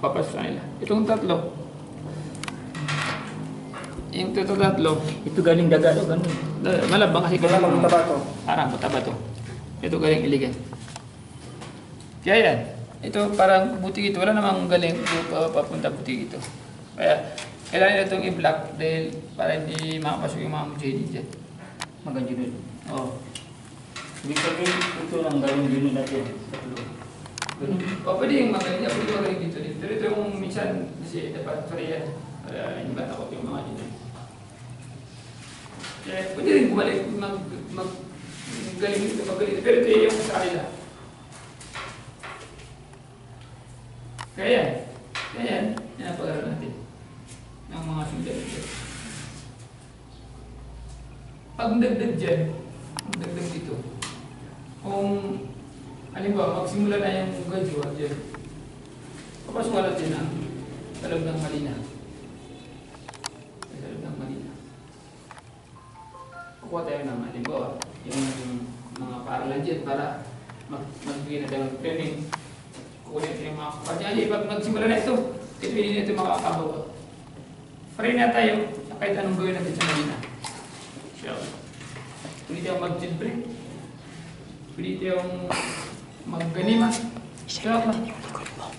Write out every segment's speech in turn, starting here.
papasok sa nila. Itong tatlo. Yung tatlo. Ito galing daga to, ganun. Malabang kasi Wala bang mataba to? Mataba to. Ito galing iligay. Kaya yan. Ito parang butik ito. Wala namang galing papunta butik ito. Kaya kailangan nila itong i-block dahil para hindi makapasok yung mga mujahideen dyan. Maganda yun. Oo. Ibig sabihin, ito lang galing din natin. O pwede yung magaling niya, pwede magaling dito din. Pero ito yung minsan kasi dapat pariyan. Para hindi ba takot yung mga dito. Kaya pwede rin bumalik, magaling dito, magaling dito. Pero ito yung sa kanila. Kaya yan ang pag-aaral natin ng mga sundalo. Pag dagdag dyan, dagdag dito, kung halimbawa magsimula na yung graduate dyan, papasok ka natin ang talog ng Malina. Talog ng Malina. Kukuha tayo ng halimbawa, yung mga paaralan dyan para magbigay na tayo ng training. Kukunin ito yung mga kapatid. Pag nagsimula na ito hindi ito makakabawa. Pari na tayo kahit anong gawin natin sa Malina. Pwede tayong mag-jilbre. Pwede tayong mag-ganima.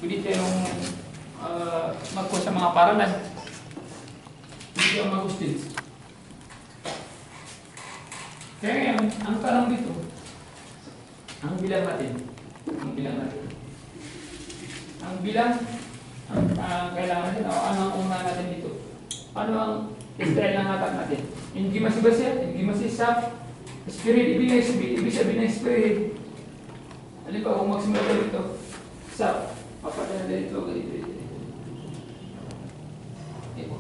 Pwede tayong magkuha sa mga paralan. Pwede tayong mag-hostage. Kaya ngayon, ang tanong dito, ang bilang natin. Kailangan natin, ano ang una natin dito? Ano ang style ng attack natin? Hindi masibasya, hindi masisap. Spirit, ibig sabihin ng spirit. Halimbawa, kung magsimula ko dito, sap, papatay na dito, ganito.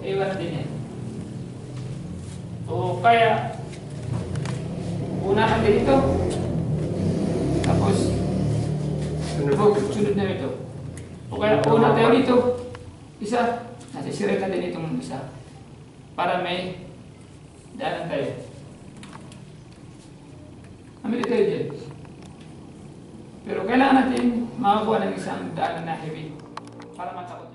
Iwan natin yan. O kaya, una natin ito. Tapos, sunod na ito. O kaya, una tayo dito. Isa, nasisirit natin itong isa. Para may daanan tayo. Amili tayo dyan. Pero kailangan natin makakuha ng isang daanan na heavy para matakot.